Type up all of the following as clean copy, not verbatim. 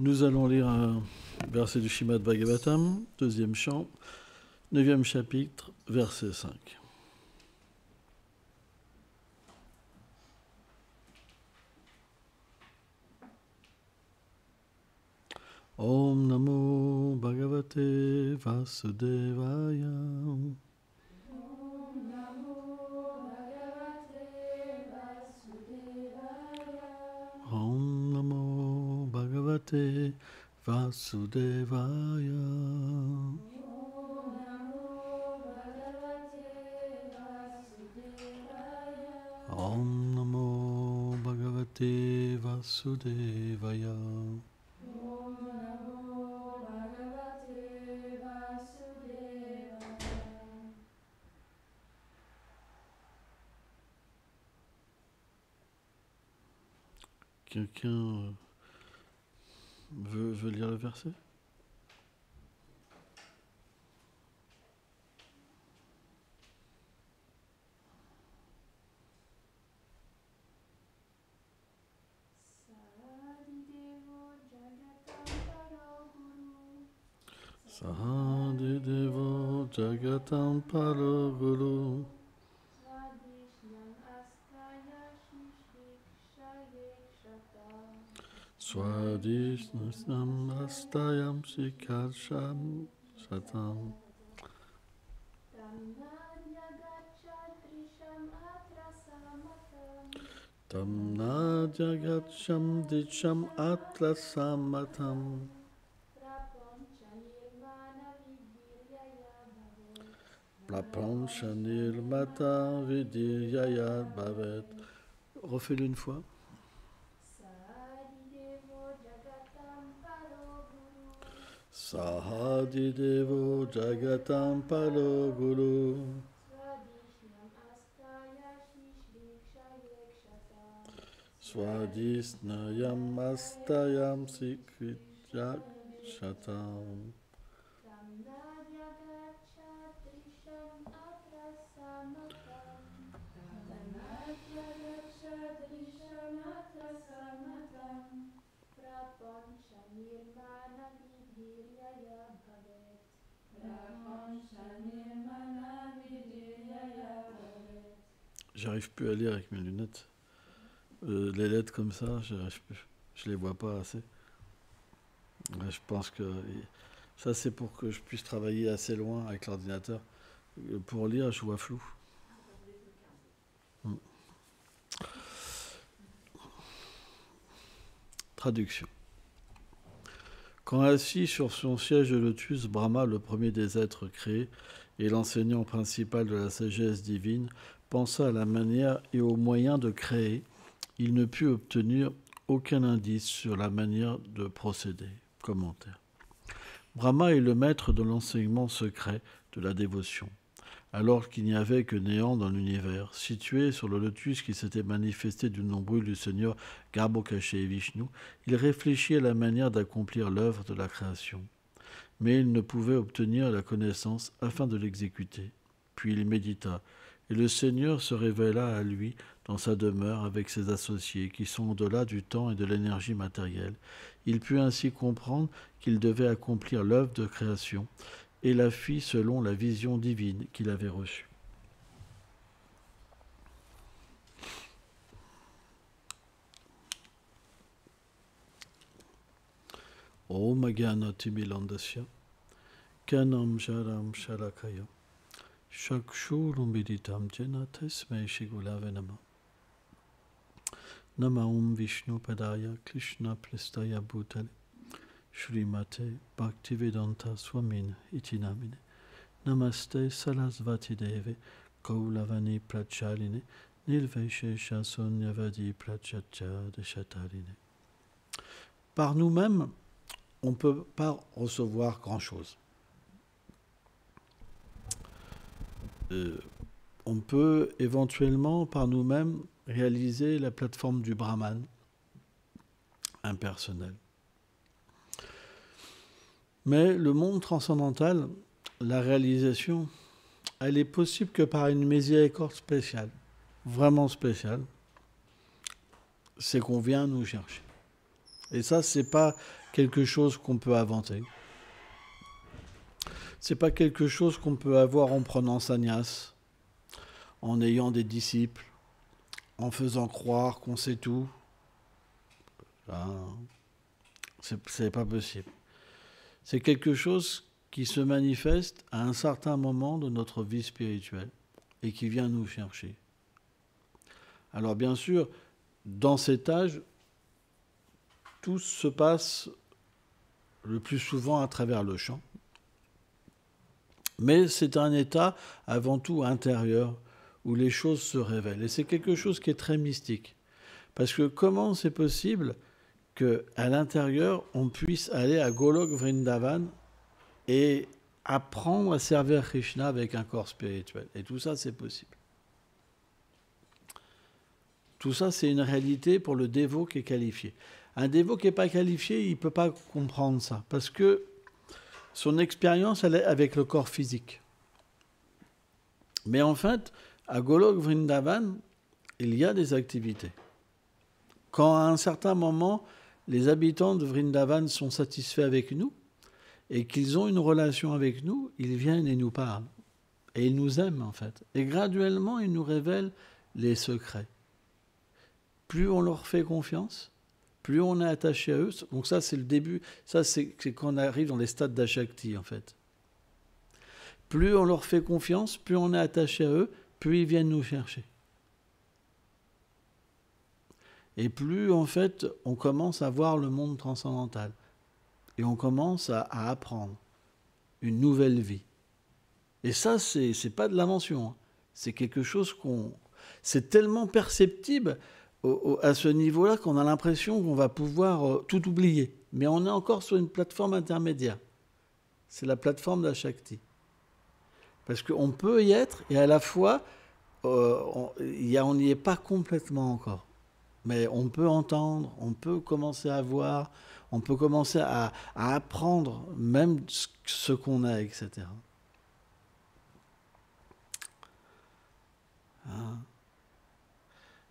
Nous allons lire un verset du Srimad Bhagavatam, deuxième chant, 9e chapitre, verset 5. Om Namo Bhagavate Vasudevaya. Om Namo Bhagavate Vasudevaya. Om Namo Bhagavate Vasudevaya. Quelqu'un veut lire le verset? Sahadidevo Jagatam Paro Guru Swadhishnam Astayam Sikarsham Satam Tam Nadyagatsham Disham Atrasamatam Prapancha Nirmata Vidyaya Bhavet. Refais-le une fois. Sahadidevo Jagatam Palo Guru Swadhisnayam Astayam Sikrityak Shatam J'arrive plus à lire avec mes lunettes. Les lettres comme ça, j'arrive plus. Je les vois pas assez. Je pense que ça, c'est pour que je puisse travailler assez loin avec l'ordinateur. Pour lire, je vois flou. Traduction. Quand assis sur son siège de lotus, Brahma, le premier des êtres créés et l'enseignant principal de la sagesse divine, pensa à la manière et aux moyens de créer, il ne put obtenir aucun indice sur la manière de procéder. Commentaire. Brahma est le maître de l'enseignement secret de la dévotion. Alors qu'il n'y avait que néant dans l'univers, situé sur le lotus qui s'était manifesté du nombril du Seigneur Garbhokaché et Vishnu, il réfléchit à la manière d'accomplir l'œuvre de la création. Mais il ne pouvait obtenir la connaissance afin de l'exécuter. Puis il médita, et le Seigneur se révéla à lui dans sa demeure avec ses associés qui sont au-delà du temps et de l'énergie matérielle. Il put ainsi comprendre qu'il devait accomplir l'œuvre de création et la fit selon la vision divine qu'il avait reçue. Om Agana Timilandasya Kanam Jaram Shalakaya Shakshurum Viditam Jena Tesmei Shigulave Nama Nama Om Vishnu Padaya Krishna Plestaya Bhutale Shrimate Bhaktivedanta Swamin Itinamine Namaste Sarasvati Deve Kaulavani Prachaline Nilveshesha Sonyavadi Prachacha Deshatarine. Par nous-mêmes, on ne peut pas recevoir grand-chose. On peut éventuellement, par nous-mêmes, réaliser la plateforme du Brahman impersonnel. Mais le monde transcendantal, la réalisation, elle est possible que par une miséricorde spéciale, vraiment spéciale. C'est qu'on vient nous chercher. Et ça, c'est pas quelque chose qu'on peut inventer. C'est pas quelque chose qu'on peut avoir en prenant sannyas, en ayant des disciples, en faisant croire qu'on sait tout. C'est pas possible. C'est quelque chose qui se manifeste à un certain moment de notre vie spirituelle et qui vient nous chercher. Alors bien sûr, dans cet âge, tout se passe le plus souvent à travers le chant. Mais c'est un état avant tout intérieur où les choses se révèlent. Et c'est quelque chose qui est très mystique. Parce que comment c'est possible qu'à l'intérieur, on puisse aller à Golok Vrindavan et apprendre à servir Krishna avec un corps spirituel. Et tout ça, c'est possible. Tout ça, c'est une réalité pour le dévot qui est qualifié. Un dévot qui n'est pas qualifié, il ne peut pas comprendre ça. Parce que son expérience, elle est avec le corps physique. Mais en fait, à Golok Vrindavan, il y a des activités. Quand à un certain moment, les habitants de Vrindavan sont satisfaits avec nous et qu'ils ont une relation avec nous, ils viennent et nous parlent. Et ils nous aiment, en fait. Et graduellement, ils nous révèlent les secrets. Plus on leur fait confiance, plus on est attaché à eux. Donc ça, c'est le début. Ça, c'est quand on arrive dans les stades d'Ashakti, en fait. Plus on leur fait confiance, plus on est attaché à eux, plus ils viennent nous chercher. Et plus, en fait, on commence à voir le monde transcendantal. Et on commence à apprendre une nouvelle vie. Et ça, c'est pas de l'invention. Hein. C'est quelque chose c'est tellement perceptible à ce niveau-là qu'on a l'impression qu'on va pouvoir tout oublier. Mais on est encore sur une plateforme intermédiaire. C'est la plateforme d'Ashakti. Parce qu'on peut y être, et à la fois, on n'y est pas complètement encore. Mais on peut entendre, on peut commencer à voir, on peut commencer à apprendre même ce qu'on a, etc.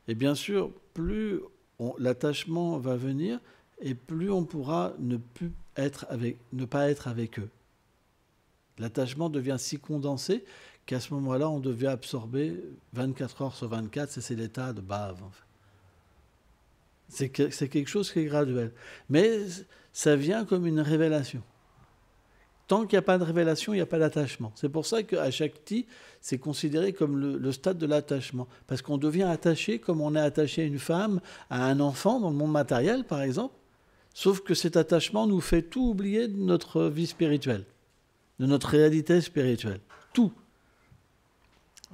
Et bien sûr, plus l'attachement va venir, et plus on pourra ne pas être avec eux. L'attachement devient si condensé qu'à ce moment-là, on devient absorbé 24 heures sur 24, c'est l'état de bhava, en fait. C'est quelque chose qui est graduel. Mais ça vient comme une révélation. Tant qu'il n'y a pas de révélation, il n'y a pas d'attachement. C'est pour ça qu'à Shakti, c'est considéré comme le stade de l'attachement. Parce qu'on devient attaché comme on est attaché à une femme, à un enfant dans le monde matériel, par exemple. Sauf que cet attachement nous fait tout oublier de notre vie spirituelle, de notre réalité spirituelle. Tout.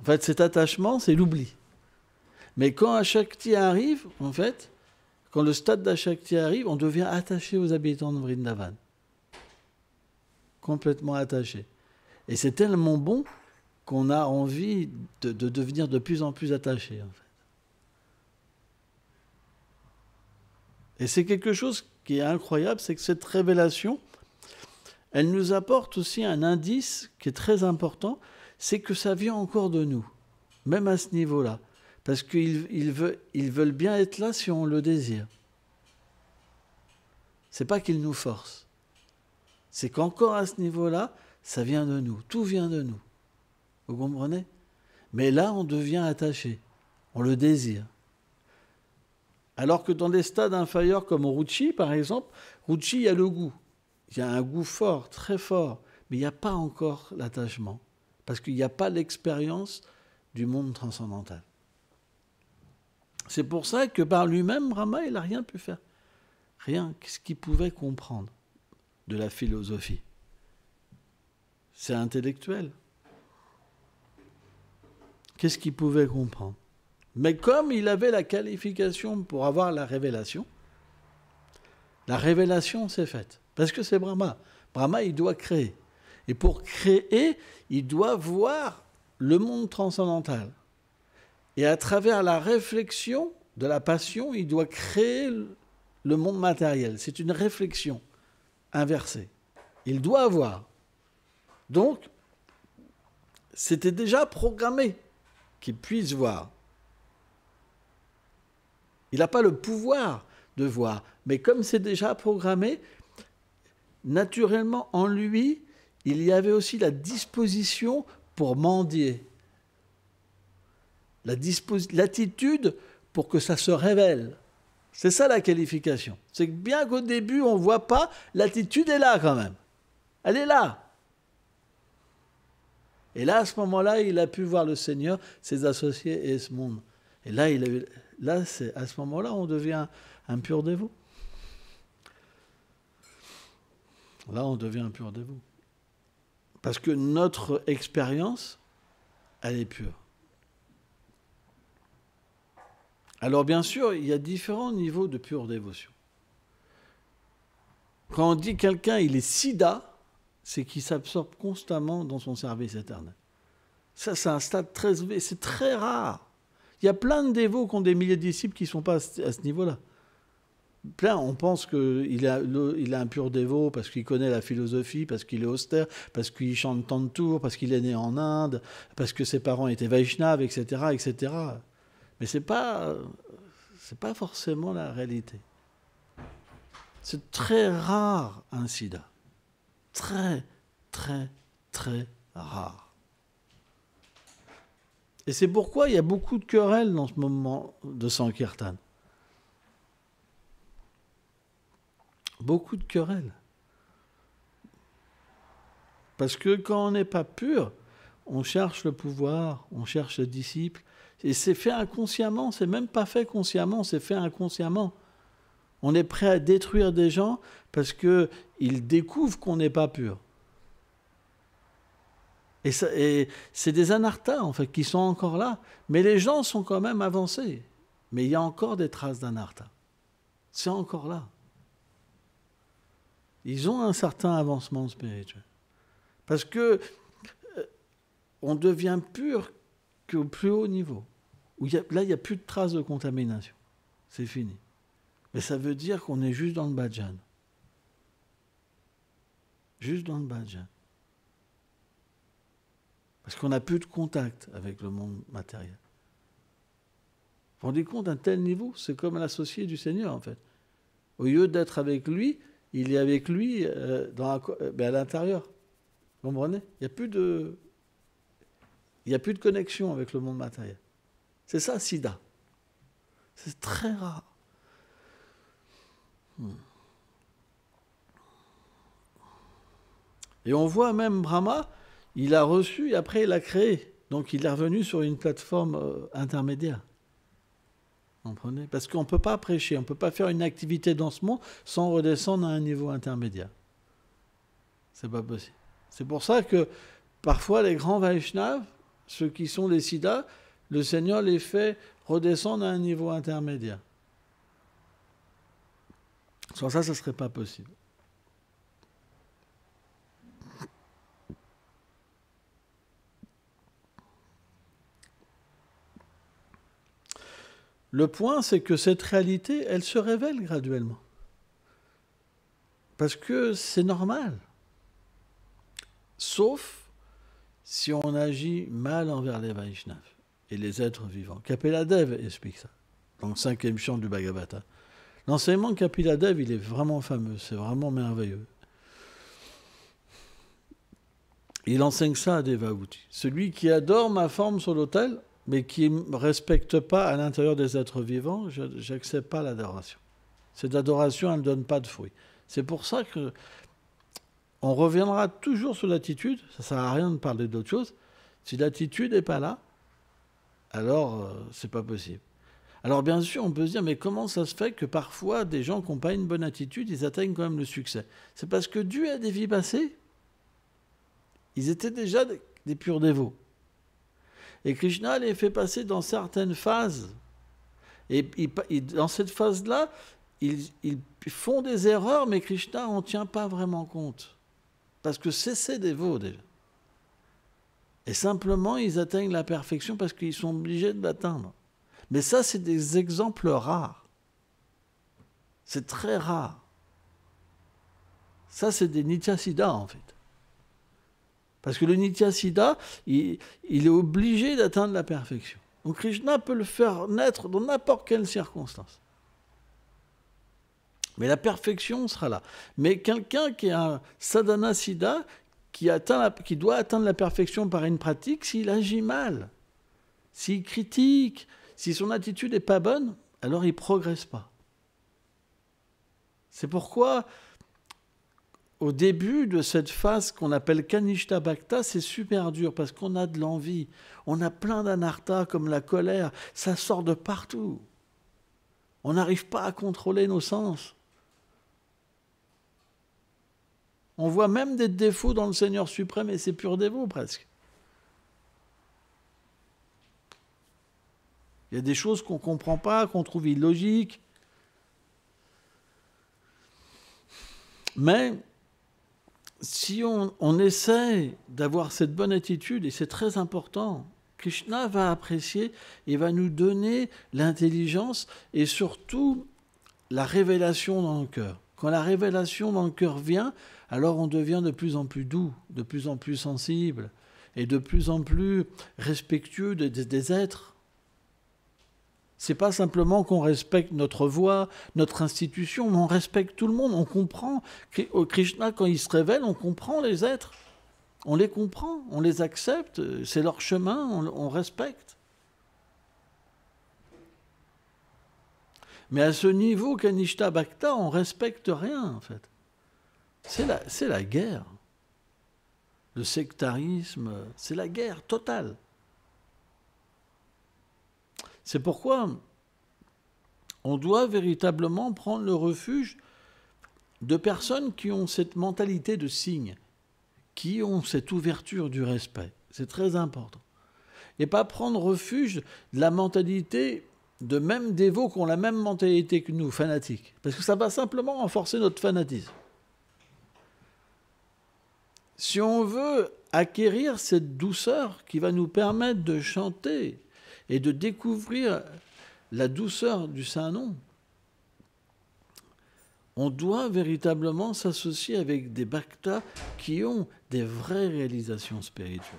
En fait, cet attachement, c'est l'oubli. Mais quand Ashakti arrive, en fait, quand le stade d'Ashakti arrive, on devient attaché aux habitants de Vrindavan. Complètement attaché. Et c'est tellement bon qu'on a envie de devenir de plus en plus attaché, en fait. Et c'est quelque chose qui est incroyable, c'est que cette révélation, elle nous apporte aussi un indice qui est très important, c'est que ça vient encore de nous, même à ce niveau-là. Parce qu'ils veulent bien être là si on le désire. C'est pas qu'ils nous forcent. C'est qu'encore à ce niveau-là, ça vient de nous. Tout vient de nous. Vous comprenez? Mais là, on devient attaché. On le désire. Alors que dans des stades inférieurs comme au Ruchi, par exemple, Ruchi, il y a le goût. Il y a un goût fort, très fort. Mais il n'y a pas encore l'attachement. Parce qu'il n'y a pas l'expérience du monde transcendantal. C'est pour ça que par lui-même, Brahma, il n'a rien pu faire. Rien. Qu'est-ce qu'il pouvait comprendre de la philosophie? C'est intellectuel. Qu'est-ce qu'il pouvait comprendre? Mais comme il avait la qualification pour avoir la révélation s'est faite. Parce que c'est Brahma. Brahma, il doit créer. Et pour créer, il doit voir le monde transcendantal. Et à travers la réflexion de la passion, il doit créer le monde matériel. C'est une réflexion inversée. Il doit avoir. Donc, c'était déjà programmé qu'il puisse voir. Il n'a pas le pouvoir de voir. Mais comme c'est déjà programmé, naturellement, en lui, il y avait aussi la disposition pour mendier. L'attitude pour que ça se révèle. C'est ça la qualification. C'est que bien qu'au début, on ne voit pas, l'attitude est là quand même. Elle est là. Et là, à ce moment-là, il a pu voir le Seigneur, ses associés et ce monde. Et là, à ce moment-là, on devient un pur dévot. Là, on devient un pur dévot. Parce que notre expérience, elle est pure. Alors, bien sûr, il y a différents niveaux de pure dévotion. Quand on dit quelqu'un, il est sida, c'est qu'il s'absorbe constamment dans son service éternel. Ça, c'est un stade très élevé, c'est très rare. Il y a plein de dévots qui ont des milliers de disciples qui ne sont pas à ce niveau-là. Plein, on pense qu'il a un pur dévot parce qu'il connaît la philosophie, parce qu'il est austère, parce qu'il chante tant de tours, parce qu'il est né en Inde, parce que ses parents étaient Vaishnaves, etc., etc. Mais c'est pas forcément la réalité. C'est très rare un sida. Très, très, très rare. Et c'est pourquoi il y a beaucoup de querelles dans ce moment de Sankirtan. Beaucoup de querelles. Parce que quand on n'est pas pur, on cherche le pouvoir, on cherche le disciple. Et c'est fait inconsciemment, c'est même pas fait consciemment, c'est fait inconsciemment. On est prêt à détruire des gens parce qu'ils découvrent qu'on n'est pas pur. Et c'est des anarthas, en fait, qui sont encore là. Mais les gens sont quand même avancés. Mais il y a encore des traces d'anarthas. C'est encore là. Ils ont un certain avancement spirituel. Parce que on devient pur qu'au plus haut niveau. Là, il n'y a plus de traces de contamination. C'est fini. Mais ça veut dire qu'on est juste dans le bhajan. Juste dans le bhajan. Parce qu'on n'a plus de contact avec le monde matériel. Vous vous rendez compte, d'un tel niveau, c'est comme l'associé du Seigneur, en fait. Au lieu d'être avec lui, il est avec lui à l'intérieur. Vous comprenez ? Il n'y a plus de connexion avec le monde matériel. C'est ça, sida. C'est très rare. Et on voit même Brahma, il a reçu et après il a créé. Donc il est revenu sur une plateforme intermédiaire. Vous comprenez ? Parce qu'on ne peut pas prêcher, on ne peut pas faire une activité dans ce monde sans redescendre à un niveau intermédiaire. C'est pas possible. C'est pour ça que parfois les grands Vaishnavas, ceux qui sont les Siddhas, le Seigneur les fait redescendre à un niveau intermédiaire. Sans ça, ce ne serait pas possible. Le point, c'est que cette réalité, elle se révèle graduellement. Parce que c'est normal. Sauf si on agit mal envers les Vaishnavas et les êtres vivants. Kapila Dev explique ça, dans le 5e chant du Bhagavata. L'enseignement de Kapila Dev, il est vraiment fameux, c'est vraiment merveilleux. Il enseigne ça à Devahuti. Celui qui adore ma forme sur l'autel, mais qui ne respecte pas à l'intérieur des êtres vivants, je n'accepte pas l'adoration. Cette adoration, elle ne donne pas de fruits. C'est pour ça que on reviendra toujours sur l'attitude. Ça ne sert à rien de parler d'autre chose. Si l'attitude n'est pas là, alors c'est pas possible. Alors bien sûr, on peut se dire, mais comment ça se fait que parfois des gens qui n'ont pas une bonne attitude, ils atteignent quand même le succès ? C'est parce que dû à des vies passées, ils étaient déjà des purs dévots. Et Krishna les fait passer dans certaines phases. Et dans cette phase-là, ils font des erreurs, mais Krishna n'en tient pas vraiment compte. Parce que c'est ces dévots déjà. Et simplement, ils atteignent la perfection parce qu'ils sont obligés de l'atteindre. Mais ça, c'est des exemples rares. C'est très rare. Ça, c'est des Nityasiddhas, en fait. Parce que le Nityasiddha, il est obligé d'atteindre la perfection. Donc Krishna peut le faire naître dans n'importe quelle circonstance. Mais la perfection sera là. Mais quelqu'un qui a un sadhana siddha, qui doit atteindre la perfection par une pratique, s'il agit mal, s'il critique, si son attitude n'est pas bonne, alors il ne progresse pas. C'est pourquoi, au début de cette phase qu'on appelle Kanishta Bhakta, c'est super dur, parce qu'on a de l'envie. On a plein d'anarthas, comme la colère. Ça sort de partout. On n'arrive pas à contrôler nos sens. On voit même des défauts dans le Seigneur suprême, et c'est pur dévot, presque. Il y a des choses qu'on ne comprend pas, qu'on trouve illogiques. Mais si on essaie d'avoir cette bonne attitude, et c'est très important, Krishna va apprécier et va nous donner l'intelligence et surtout la révélation dans le cœur. Quand la révélation dans le cœur vient, alors on devient de plus en plus doux, de plus en plus sensible et de plus en plus respectueux des êtres. C'est pas simplement qu'on respecte notre voix, notre institution, mais on respecte tout le monde. On comprend. Krishna, quand il se révèle, on comprend les êtres. On les comprend, on les accepte. C'est leur chemin, on respecte. Mais à ce niveau, Kanishta Bhakta, on ne respecte rien, en fait. C'est la guerre. Le sectarisme, c'est la guerre totale. C'est pourquoi on doit véritablement prendre le refuge de personnes qui ont cette mentalité de cygne, qui ont cette ouverture du respect. C'est très important. Et pas prendre refuge de la mentalité de même dévots qui ont la même mentalité que nous, fanatiques. Parce que ça va simplement renforcer notre fanatisme. Si on veut acquérir cette douceur qui va nous permettre de chanter et de découvrir la douceur du Saint-Nom, on doit véritablement s'associer avec des bhaktas qui ont des vraies réalisations spirituelles.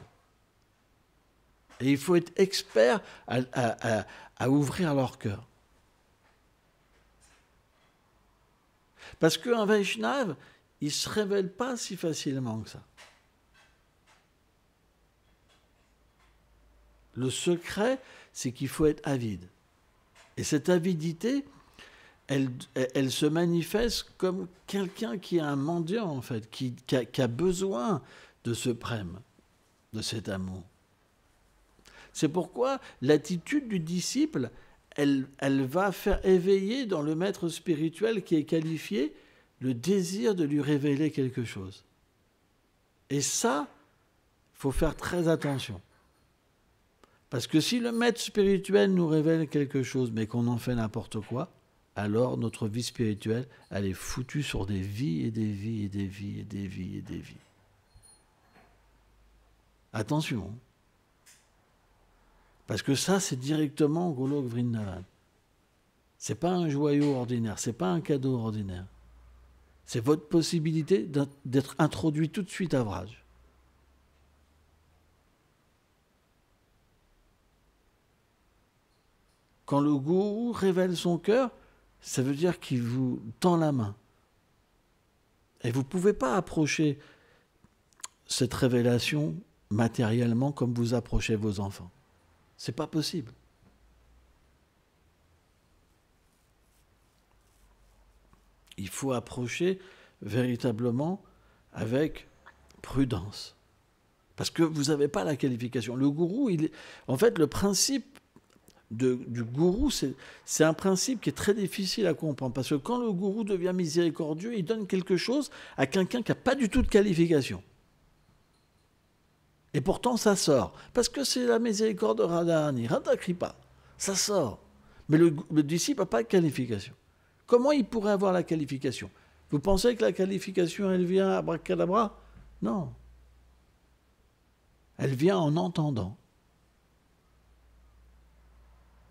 Et il faut être expert à ouvrir leur cœur. Parce qu'un Vaishnava, il ne se révèle pas si facilement que ça. Le secret, c'est qu'il faut être avide. Et cette avidité, elle se manifeste comme quelqu'un qui est un mendiant, en fait, qui a besoin de ce prème, de cet amour. C'est pourquoi l'attitude du disciple, elle va faire éveiller dans le maître spirituel qui est qualifié le désir de lui révéler quelque chose. Et ça, il faut faire très attention. Parce que si le maître spirituel nous révèle quelque chose, mais qu'on en fait n'importe quoi, alors notre vie spirituelle, elle est foutue sur des vies et des vies et des vies et des vies et des vies. Attention. Parce que ça, c'est directement Golok Vrindavan. C'est pas un joyau ordinaire, c'est pas un cadeau ordinaire. C'est votre possibilité d'être introduit tout de suite à Vraj. Quand le gourou révèle son cœur, ça veut dire qu'il vous tend la main. Et vous ne pouvez pas approcher cette révélation matériellement comme vous approchez vos enfants. C'est pas possible. Il faut approcher véritablement avec prudence. Parce que vous n'avez pas la qualification. Le gourou, en fait, le principe du gourou, c'est un principe qui est très difficile à comprendre. Parce que quand le gourou devient miséricordieux, il donne quelque chose à quelqu'un qui n'a pas du tout de qualification. Et pourtant, ça sort. Parce que c'est la miséricorde de Radharani, Radha Kripa. Ça sort. Mais le disciple n'a pas de qualification. Comment il pourrait avoir la qualification? Vous pensez que la qualification, elle vient à abracadabra? Non. Elle vient en entendant.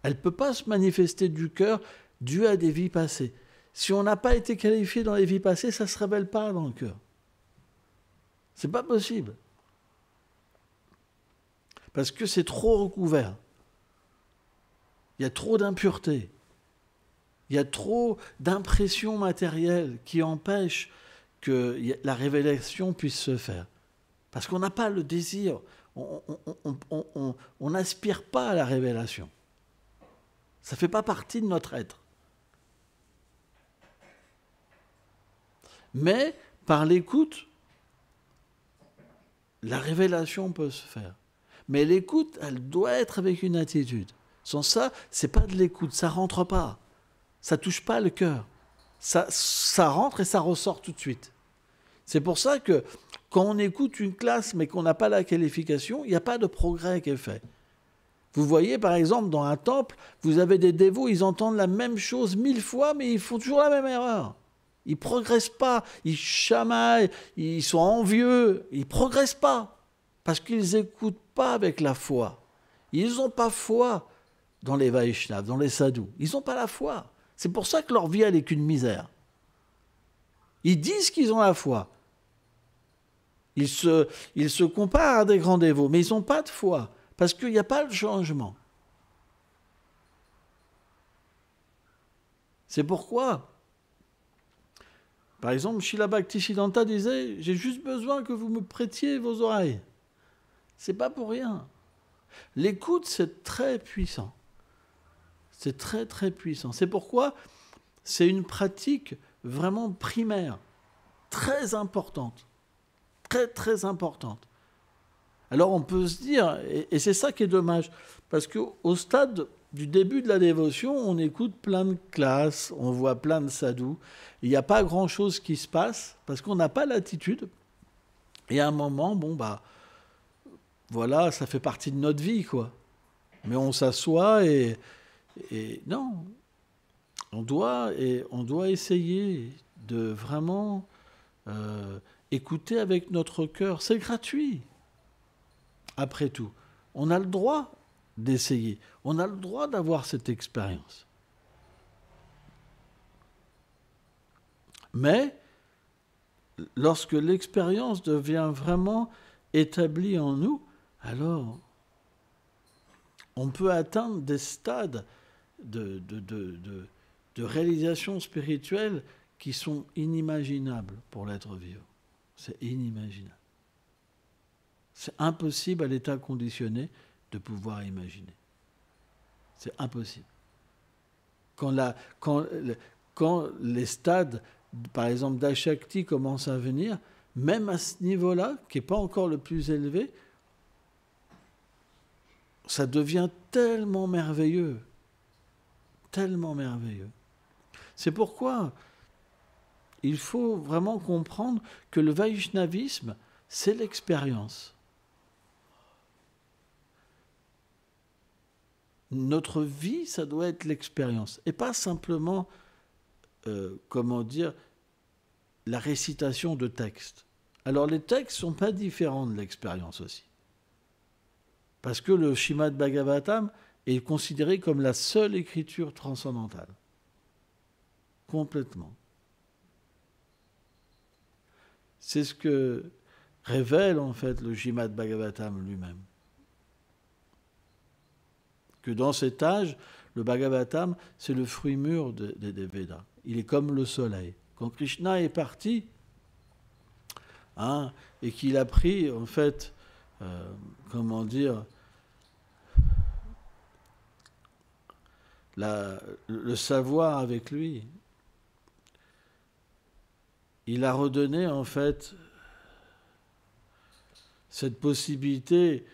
Elle ne peut pas se manifester du cœur dû à des vies passées. Si on n'a pas été qualifié dans les vies passées, ça ne se révèle pas dans le cœur. Ce n'est pas possible. Parce que c'est trop recouvert. Il y a trop d'impureté. Il y a trop d'impressions matérielles qui empêchent que la révélation puisse se faire. Parce qu'on n'a pas le désir, on n'aspire pas à la révélation. Ça ne fait pas partie de notre être. Mais par l'écoute, la révélation peut se faire. Mais l'écoute, elle doit être avec une attitude. Sans ça, c'est pas de l'écoute, ça rentre pas. Ça touche pas le cœur. Ça rentre et ça ressort tout de suite. C'est pour ça que quand on écoute une classe mais qu'on n'a pas la qualification, il n'y a pas de progrès qui est fait. Vous voyez, par exemple, dans un temple, vous avez des dévots, ils entendent la même chose 1000 fois, mais ils font toujours la même erreur. Ils ne progressent pas, ils chamaillent, ils sont envieux, ils ne progressent pas. Parce qu'ils n'écoutent pas avec la foi. Ils n'ont pas foi dans les Vaishnavas, dans les sadhus. Ils n'ont pas la foi. C'est pour ça que leur vie, elle n'est qu'une misère. Ils disent qu'ils ont la foi. Ils se comparent à des grands dévots, mais ils n'ont pas de foi. Parce qu'il n'y a pas de changement. C'est pourquoi, par exemple, Srila Bhaktisiddhanta disait « J'ai juste besoin que vous me prêtiez vos oreilles ». C'est pas pour rien. L'écoute, c'est très puissant. C'est très, très puissant. C'est pourquoi c'est une pratique vraiment primaire, très importante. Très, très importante. Alors on peut se dire, et c'est ça qui est dommage, parce qu'au stade du début de la dévotion, on écoute plein de classes, on voit plein de sadhus, il n'y a pas grand-chose qui se passe, parce qu'on n'a pas l'attitude, et à un moment, voilà, ça fait partie de notre vie, quoi. Mais on s'assoit et non, on doit essayer de vraiment écouter avec notre cœur. C'est gratuit. Après tout, on a le droit d'essayer. On a le droit d'avoir cette expérience. Mais lorsque l'expérience devient vraiment établie en nous, alors on peut atteindre des stades de réalisation spirituelle qui sont inimaginables pour l'être vivant. C'est inimaginable. C'est impossible à l'état conditionné de pouvoir imaginer. C'est impossible. Quand les stades, par exemple, d'Ashakti commencent à venir, même à ce niveau-là, qui n'est pas encore le plus élevé, ça devient tellement merveilleux. Tellement merveilleux. C'est pourquoi il faut vraiment comprendre que le Vaishnavisme, c'est l'expérience. Notre vie, ça doit être l'expérience. Et pas simplement, la récitation de textes. Alors les textes ne sont pas différents de l'expérience aussi. Parce que le Srimad Bhagavatam est considéré comme la seule écriture transcendantale. Complètement. C'est ce que révèle en fait le Srimad Bhagavatam lui-même. Que dans cet âge, le Bhagavatam, c'est le fruit mûr des Védas. Il est comme le soleil. Quand Krishna est parti, et qu'il a pris, en fait, le savoir avec lui, il a redonné, en fait, cette possibilité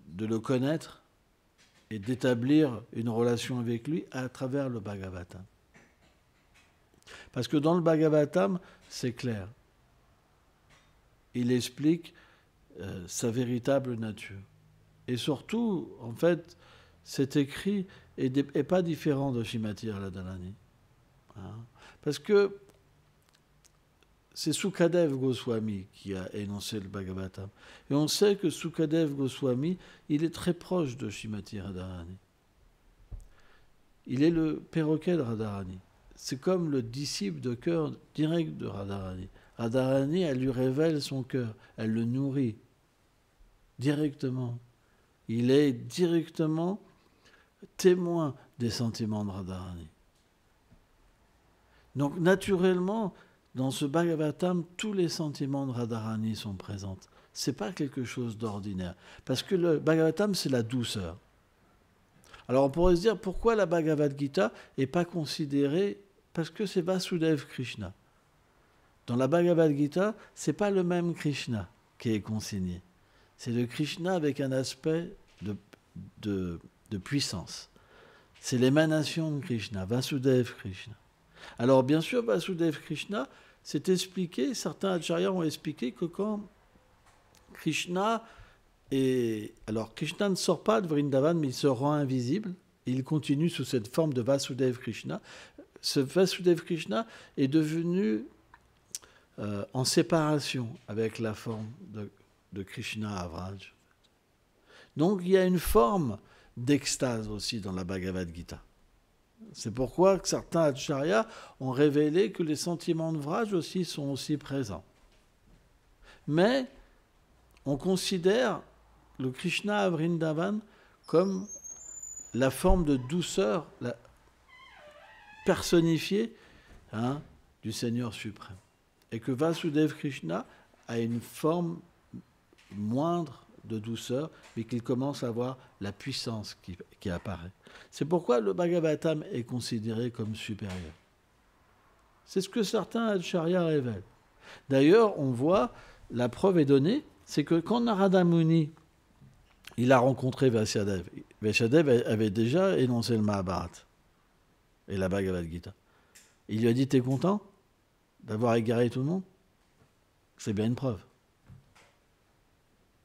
de le connaître et d'établir une relation avec lui à travers le Bhagavatam. Parce que dans le Bhagavatam, c'est clair. Il explique sa véritable nature. Et surtout, en fait, cet écrit n'est pas différent de Srimati Radharani. Parce que c'est Sukadev Goswami qui a énoncé le Bhagavatam. Et on sait que Sukadev Goswami, il est très proche de Srimati Radharani. Il est le perroquet de Radharani. C'est comme le disciple de cœur direct de Radharani. Radharani, elle lui révèle son cœur, elle le nourrit directement. Il est directement témoin des sentiments de Radharani. Donc naturellement, dans ce Bhagavatam, tous les sentiments de Radharani sont présents. Ce n'est pas quelque chose d'ordinaire. Parce que le Bhagavatam, c'est la douceur. Alors on pourrait se dire, pourquoi la Bhagavad Gita n'est pas considérée? Parce que c'est Vasudeva Krishna. Dans la Bhagavad Gita, ce n'est pas le même Krishna qui est consigné. C'est le Krishna avec un aspect de puissance. C'est l'émanation de Krishna, Vasudeva Krishna. Alors bien sûr, Vasudeva Krishna, c'est expliqué, certains acharyas ont expliqué que quand Krishna est... Alors Krishna ne sort pas de Vrindavan, mais il se rend invisible. Il continue sous cette forme de Vasudeva Krishna. Ce Vasudeva Krishna est devenu en séparation avec la forme de Krishna à Vraj. Donc il y a une forme d'extase aussi dans la Bhagavad Gita. C'est pourquoi certains acharyas ont révélé que les sentiments de Vraj aussi sont aussi présents. Mais on considère le Krishna à Vrindavan comme la forme de douceur personnifiée du Seigneur suprême. Et que Vasudeva Krishna a une forme moindre de douceur, mais qu'il commence à avoir la puissance qui apparaît. C'est pourquoi le Bhagavatam est considéré comme supérieur. C'est ce que certains acharyas révèlent. D'ailleurs, on voit, la preuve est donnée, c'est que quand Narada Muni il a rencontré Vyasadeva, Vyasadeva avait déjà énoncé le Mahabharata et la Bhagavad Gita. Il lui a dit, t'es content d'avoir égaré tout le monde? C'est bien une preuve.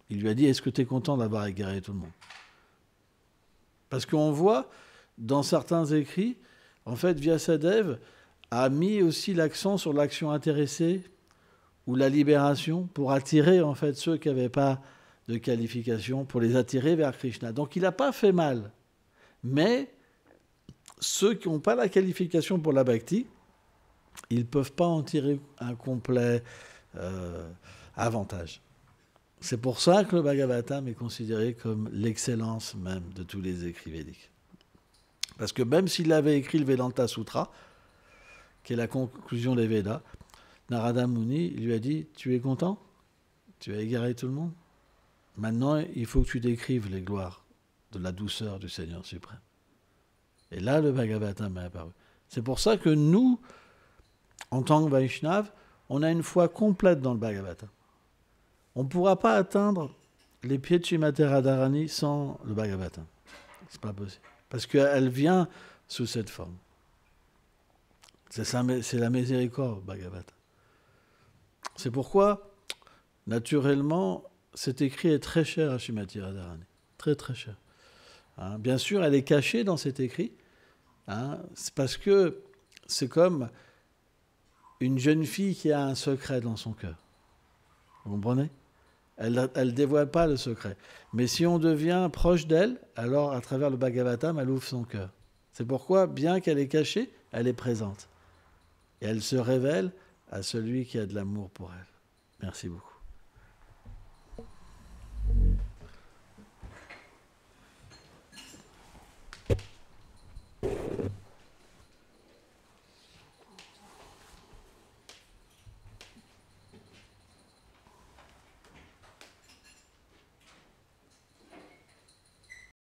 Il lui a dit, est-ce que tu es content d'avoir égaré tout le monde? Parce qu'on voit, dans certains écrits, en fait, Vyasadeva a mis aussi l'accent sur l'action intéressée ou la libération pour attirer, en fait, ceux qui n'avaient pas de qualification, pour les attirer vers Krishna. Donc, il n'a pas fait mal. Mais ceux qui n'ont pas la qualification pour la bhakti, ils ne peuvent pas en tirer un complet avantage. C'est pour ça que le Bhagavatam est considéré comme l'excellence même de tous les écrits védiques. Parce que même s'il avait écrit le Vedanta Sutra, qui est la conclusion des Védas, Narada Muni lui a dit, tu es content? Tu as égaré tout le monde? Maintenant, il faut que tu décrives les gloires de la douceur du Seigneur suprême. Et là, le Bhagavatam est apparu. C'est pour ça que nous, en tant que Vaishnav, on a une foi complète dans le Bhagavatam. On ne pourra pas atteindre les pieds de Srimati Radharani sans le Bhagavatam. Ce n'est pas possible. Parce qu'elle vient sous cette forme. C'est la miséricorde, Bhagavatam. C'est pourquoi, naturellement, cet écrit est très cher à Srimati Radharani. Très, très cher. Bien sûr, elle est cachée dans cet écrit. C'est parce que c'est comme une jeune fille qui a un secret dans son cœur. Vous comprenez? Elle ne dévoile pas le secret. Mais si on devient proche d'elle, alors à travers le Bhagavatam, elle ouvre son cœur. C'est pourquoi, bien qu'elle est cachée, elle est présente. Et elle se révèle à celui qui a de l'amour pour elle. Merci beaucoup.